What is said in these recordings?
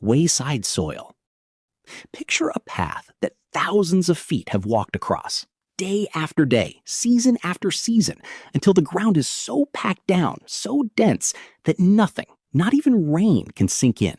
Wayside Soil. Picture a path that thousands of feet have walked across, day after day, season after season, until the ground is so packed down, so dense, that nothing, not even rain, can sink in.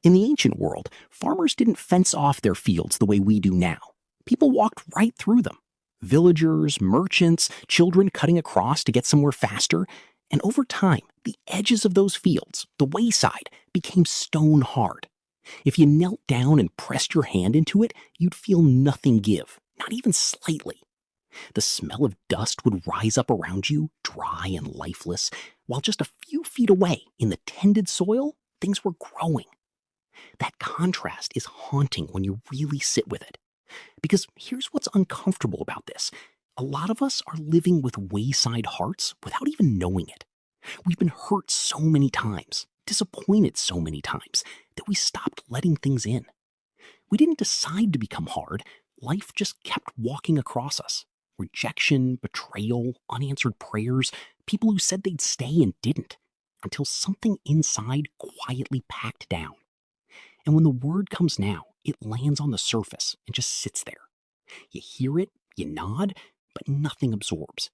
In the ancient world, farmers didn't fence off their fields the way we do now. People walked right through them. Villagers, merchants, children cutting across to get somewhere faster. And over time, the edges of those fields, the wayside, became stone hard. If you knelt down and pressed your hand into it, you'd feel nothing give, not even slightly. The smell of dust would rise up around you, dry and lifeless, while just a few feet away, in the tended soil, things were growing. That contrast is haunting when you really sit with it. Because here's what's uncomfortable about this. A lot of us are living with wayside hearts without even knowing it. We've been hurt so many times, disappointed so many times, that we stopped letting things in. We didn't decide to become hard. Life just kept walking across us. Rejection, betrayal, unanswered prayers, people who said they'd stay and didn't, until something inside quietly packed down. And when the word comes now, it lands on the surface and just sits there. You hear it, you nod, but nothing absorbs.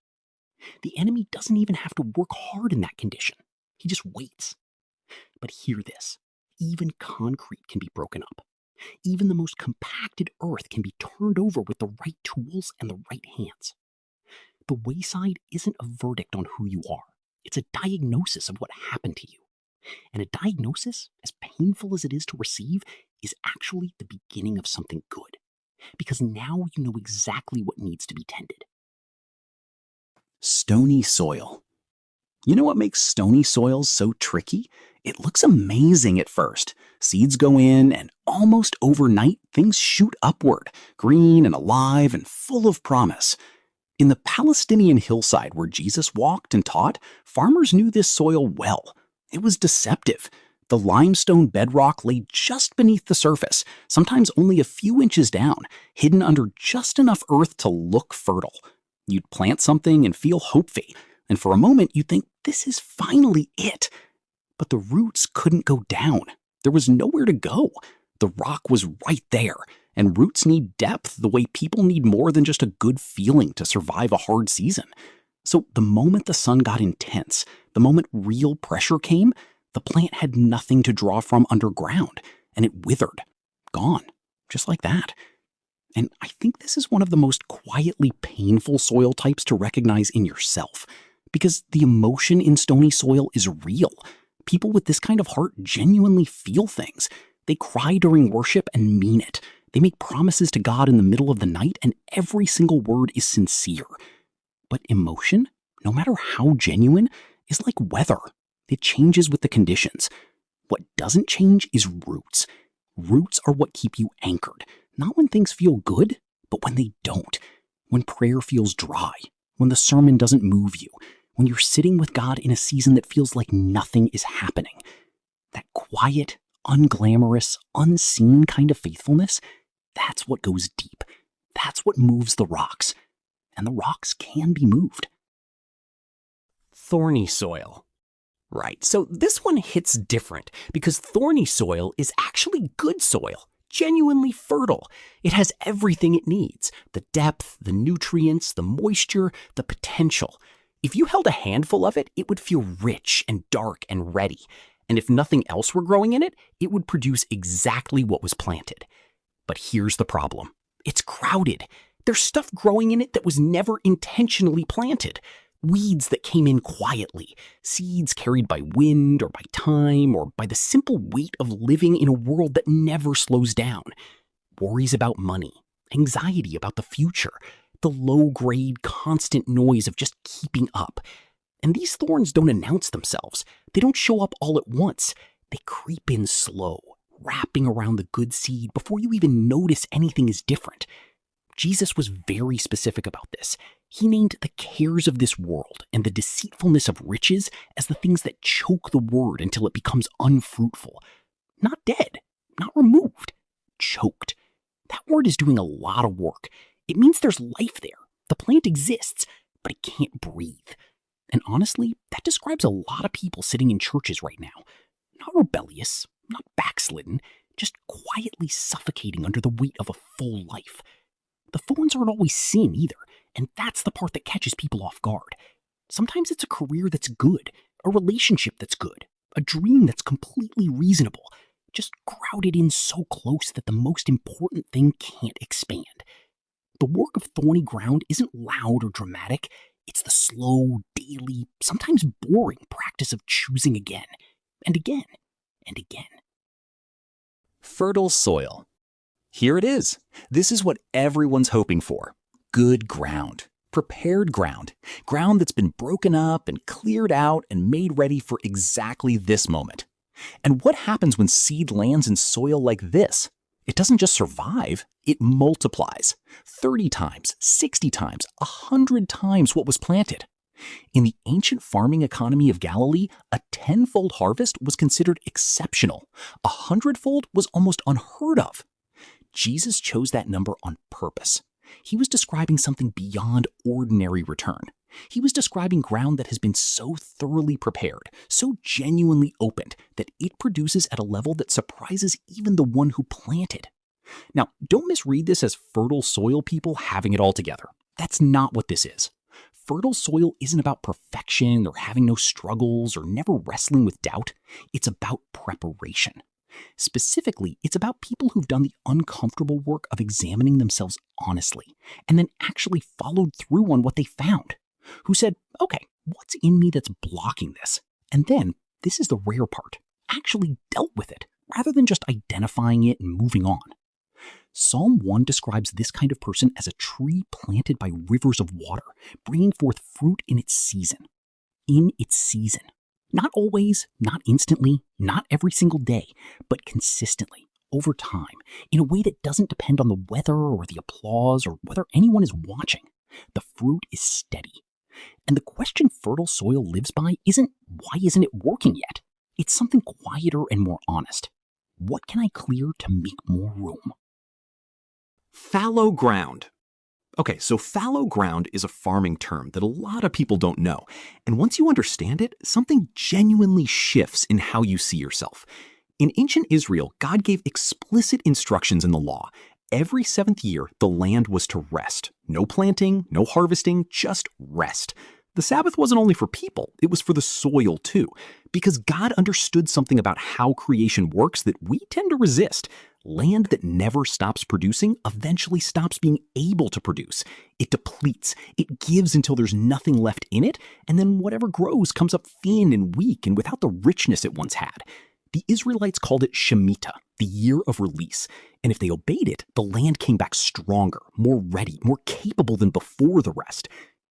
The enemy doesn't even have to work hard in that condition. He just waits. But hear this, even concrete can be broken up. Even the most compacted earth can be turned over with the right tools and the right hands. The wayside isn't a verdict on who you are. It's a diagnosis of what happened to you. And a diagnosis, as painful as it is to receive, is actually the beginning of something good. Because now you know exactly what needs to be tended. Stony soil. You know what makes stony soils so tricky? It looks amazing at first. Seeds go in, and almost overnight, things shoot upward, green and alive and full of promise. In the Palestinian hillside where Jesus walked and taught, farmers knew this soil well. It was deceptive. The limestone bedrock lay just beneath the surface, sometimes only a few inches down, hidden under just enough earth to look fertile. You'd plant something and feel hopeful, and for a moment you'd think, this is finally it. But the roots couldn't go down. There was nowhere to go. The rock was right there, and roots need depth the way people need more than just a good feeling to survive a hard season. So the moment the sun got intense, the moment real pressure came, the plant had nothing to draw from underground, and it withered. Gone. Just like that. And I think this is one of the most quietly painful soil types to recognize in yourself, because the emotion in stony soil is real. People with this kind of heart genuinely feel things. They cry during worship and mean it. They make promises to God in the middle of the night, and every single word is sincere. But emotion, no matter how genuine, is like weather. It changes with the conditions. What doesn't change is roots. Roots are what keep you anchored, not when things feel good, but when they don't. When prayer feels dry, when the sermon doesn't move you, when you're sitting with God in a season that feels like nothing is happening. That quiet, unglamorous, unseen kind of faithfulness, that's what goes deep. That's what moves the rocks. And the rocks can be moved. Thorny soil. Right, so this one hits different because thorny soil is actually good soil, genuinely fertile. It has everything it needs: the depth, the nutrients, the moisture, the potential. If you held a handful of it, it would feel rich and dark and ready. And if nothing else were growing in it, it would produce exactly what was planted. But here's the problem. It's crowded. There's stuff growing in it that was never intentionally planted. Weeds that came in quietly, seeds carried by wind or by time or by the simple weight of living in a world that never slows down. Worries about money, anxiety about the future, the low-grade, constant noise of just keeping up. And these thorns don't announce themselves. They don't show up all at once. They creep in slow, wrapping around the good seed before you even notice anything is different. Jesus was very specific about this. He named the cares of this world and the deceitfulness of riches as the things that choke the word until it becomes unfruitful. Not dead, not removed, choked. That word is doing a lot of work. It means there's life there. The plant exists, but it can't breathe. And honestly, that describes a lot of people sitting in churches right now. Not rebellious, not backslidden, just quietly suffocating under the weight of a full life. The thorns aren't always sin either, and that's the part that catches people off guard. Sometimes it's a career that's good, a relationship that's good, a dream that's completely reasonable, just crowded in so close that the most important thing can't expand. The work of thorny ground isn't loud or dramatic. It's the slow, daily, sometimes boring practice of choosing again, and again, and again. Fertile soil. Here it is. This is what everyone's hoping for. Good ground. Prepared ground. Ground that's been broken up and cleared out and made ready for exactly this moment. And what happens when seed lands in soil like this? It doesn't just survive, it multiplies. 30 times, 60 times, 100 times what was planted. In the ancient farming economy of Galilee, a 10-fold harvest was considered exceptional. 100-fold was almost unheard of. Jesus chose that number on purpose. He was describing something beyond ordinary return. He was describing ground that has been so thoroughly prepared, so genuinely opened, that it produces at a level that surprises even the one who planted. Now, don't misread this as fertile soil people having it all together. That's not what this is. Fertile soil isn't about perfection or having no struggles or never wrestling with doubt. It's about preparation. Specifically, it's about people who've done the uncomfortable work of examining themselves honestly and then actually followed through on what they found. Who said, okay, what's in me that's blocking this? And then, this is the rare part, actually dealt with it rather than just identifying it and moving on. Psalm 1 describes this kind of person as a tree planted by rivers of water, bringing forth fruit in its season. In its season. Not always, not instantly, not every single day, but consistently, over time, in a way that doesn't depend on the weather or the applause or whether anyone is watching. The fruit is steady. And the question fertile soil lives by isn't, why isn't it working yet? It's something quieter and more honest. What can I clear to make more room? Fallow ground. Okay, so fallow ground is a farming term that a lot of people don't know. And once you understand it, something genuinely shifts in how you see yourself. In ancient Israel, God gave explicit instructions in the law. Every 7th year, the land was to rest. No planting, no harvesting, just rest. The Sabbath wasn't only for people, it was for the soil too. Because God understood something about how creation works that we tend to resist. Land that never stops producing eventually stops being able to produce. It depletes. It gives until there's nothing left in it, and then whatever grows comes up thin and weak and without the richness it once had. The Israelites called it Shemitah, the year of release, and if they obeyed it, the land came back stronger, more ready, more capable than before the rest.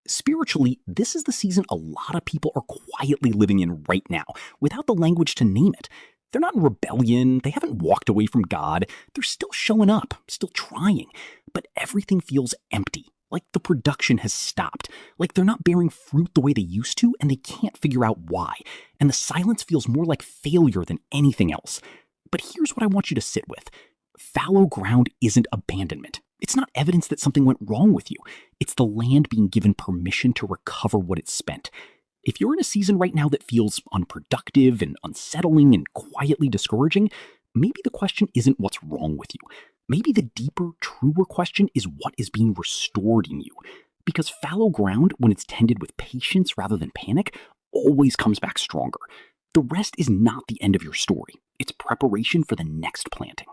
Spiritually, this is the season a lot of people are quietly living in right now, without the language to name it. They're not in rebellion, they haven't walked away from God, they're still showing up, still trying, but everything feels empty, like the production has stopped, like they're not bearing fruit the way they used to and they can't figure out why, and the silence feels more like failure than anything else. But here's what I want you to sit with. Fallow ground isn't abandonment. It's not evidence that something went wrong with you. It's the land being given permission to recover what it's spent. If you're in a season right now that feels unproductive and unsettling and quietly discouraging, maybe the question isn't what's wrong with you. Maybe the deeper, truer question is what is being restored in you. Because fallow ground, when it's tended with patience rather than panic, always comes back stronger. The rest is not the end of your story. It's preparation for the next planting.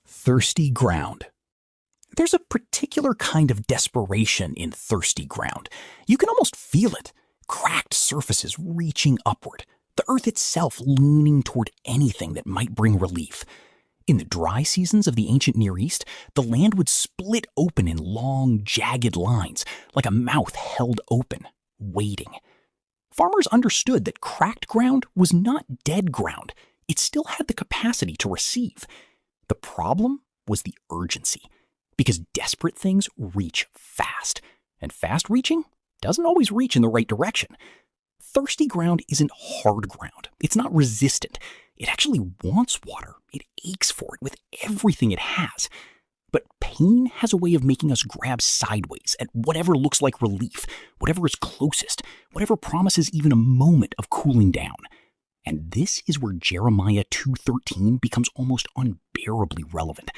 Thirsty ground. There's a particular kind of desperation in thirsty ground. You can almost feel it. Cracked surfaces reaching upward. The earth itself leaning toward anything that might bring relief. In the dry seasons of the ancient Near East, the land would split open in long, jagged lines, like a mouth held open, waiting. Farmers understood that cracked ground was not dead ground. It still had the capacity to receive. The problem was the urgency. Because desperate things reach fast, and fast reaching doesn't always reach in the right direction. Thirsty ground isn't hard ground. It's not resistant. It actually wants water. It aches for it with everything it has. But pain has a way of making us grab sideways at whatever looks like relief, whatever is closest, whatever promises even a moment of cooling down. And this is where Jeremiah 2:13 becomes almost unbearably relevant.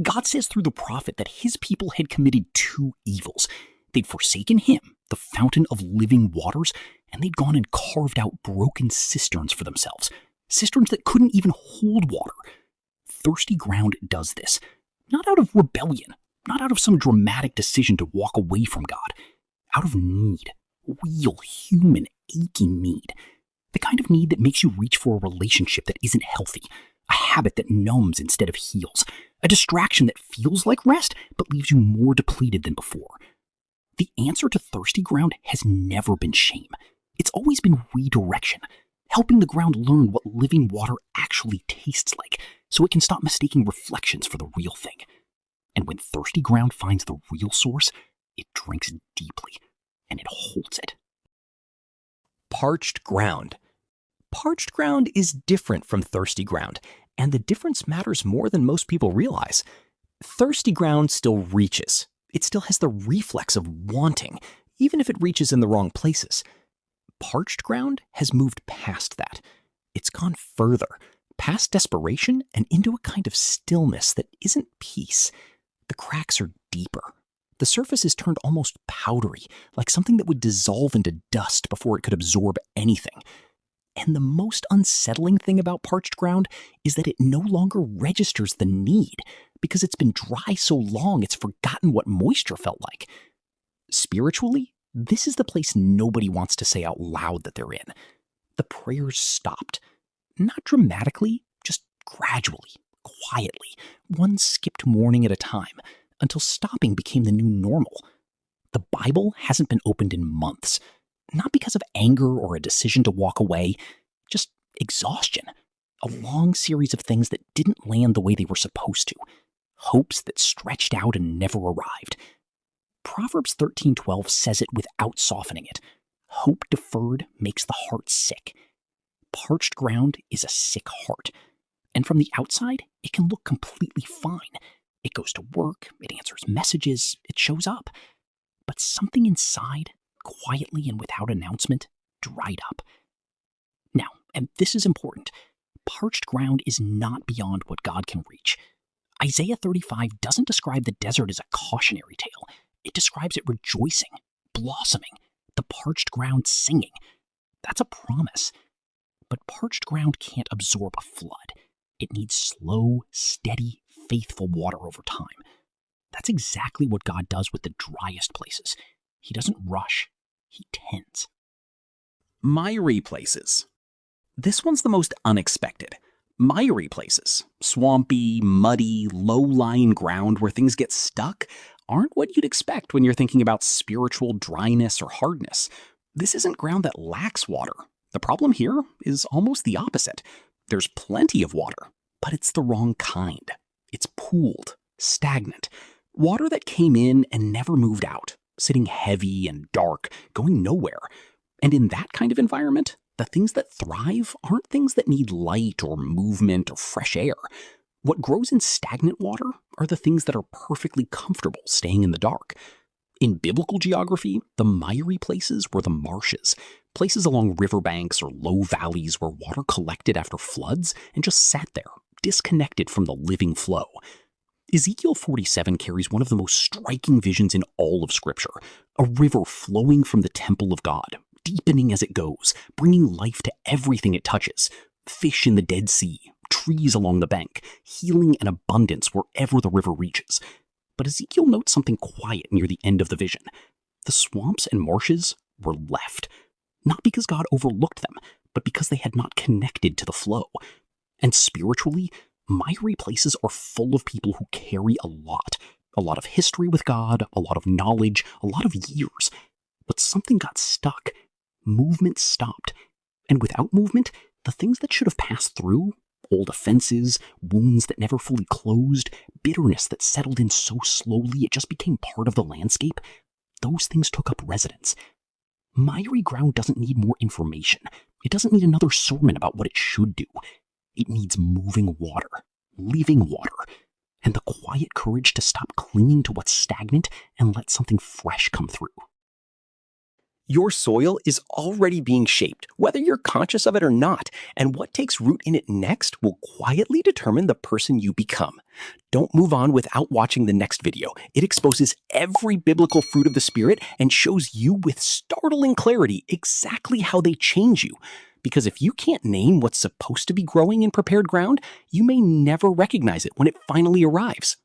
God says through the prophet that his people had committed two evils. They'd forsaken him, the fountain of living waters, and they'd gone and carved out broken cisterns for themselves, cisterns that couldn't even hold water. Thirsty ground does this, not out of rebellion, not out of some dramatic decision to walk away from God, out of need, real, human, aching need. The kind of need that makes you reach for a relationship that isn't healthy, a habit that numbs instead of heals, a distraction that feels like rest but leaves you more depleted than before. The answer to thirsty ground has never been shame. It's always been redirection, helping the ground learn what living water actually tastes like so it can stop mistaking reflections for the real thing. And when thirsty ground finds the real source, it drinks deeply, and it holds it. Parched ground. Parched ground is different from thirsty ground, and the difference matters more than most people realize. Thirsty ground still reaches. It still has the reflex of wanting, even if it reaches in the wrong places. Parched ground has moved past that. It's gone further, past desperation and into a kind of stillness that isn't peace. The cracks are deeper. The surface is turned almost powdery, like something that would dissolve into dust before it could absorb anything. And the most unsettling thing about parched ground is that it no longer registers the need, because it's been dry so long it's forgotten what moisture felt like. Spiritually, this is the place nobody wants to say out loud that they're in. The prayers stopped. Not dramatically, just gradually, quietly, one skipped morning at a time, until stopping became the new normal. The Bible hasn't been opened in months. Not because of anger or a decision to walk away, just exhaustion. A long series of things that didn't land the way they were supposed to. Hopes that stretched out and never arrived. Proverbs 13:12 says it without softening it. Hope deferred makes the heart sick. Parched ground is a sick heart. And from the outside, it can look completely fine. It goes to work, it answers messages, it shows up. But something inside, quietly and without announcement, dried up. Now, and this is important, parched ground is not beyond what God can reach. Isaiah 35 doesn't describe the desert as a cautionary tale. It describes it rejoicing, blossoming, the parched ground singing. That's a promise. But parched ground can't absorb a flood. It needs slow, steady, faithful water over time. That's exactly what God does with the driest places. He doesn't rush. He tends. Miry places. This one's the most unexpected. Miry places, swampy, muddy, low-lying ground where things get stuck, aren't what you'd expect when you're thinking about spiritual dryness or hardness. This isn't ground that lacks water. The problem here is almost the opposite. There's plenty of water, but it's the wrong kind. It's pooled, stagnant, water that came in and never moved out, sitting heavy and dark, going nowhere. And in that kind of environment, the things that thrive aren't things that need light or movement or fresh air. What grows in stagnant water are the things that are perfectly comfortable staying in the dark. In biblical geography, the miry places were the marshes, places along riverbanks or low valleys where water collected after floods and just sat there, disconnected from the living flow. Ezekiel 47 carries one of the most striking visions in all of Scripture, a river flowing from the temple of God, deepening as it goes, bringing life to everything it touches. Fish in the Dead Sea, trees along the bank, healing and abundance wherever the river reaches. But Ezekiel notes something quiet near the end of the vision. The swamps and marshes were left, not because God overlooked them, but because they had not connected to the flow. And spiritually, miry places are full of people who carry a lot of history with God, a lot of knowledge, a lot of years. But something got stuck. Movement stopped. And without movement, the things that should have passed through, old offenses, wounds that never fully closed, bitterness that settled in so slowly it just became part of the landscape, those things took up residence. Miry ground doesn't need more information. It doesn't need another sermon about what it should do. It needs moving water, living water, and the quiet courage to stop clinging to what's stagnant and let something fresh come through. Your soil is already being shaped, whether you're conscious of it or not, and what takes root in it next will quietly determine the person you become. Don't move on without watching the next video. It exposes every biblical fruit of the Spirit and shows you with startling clarity exactly how they change you. Because if you can't name what's supposed to be growing in prepared ground, you may never recognize it when it finally arrives.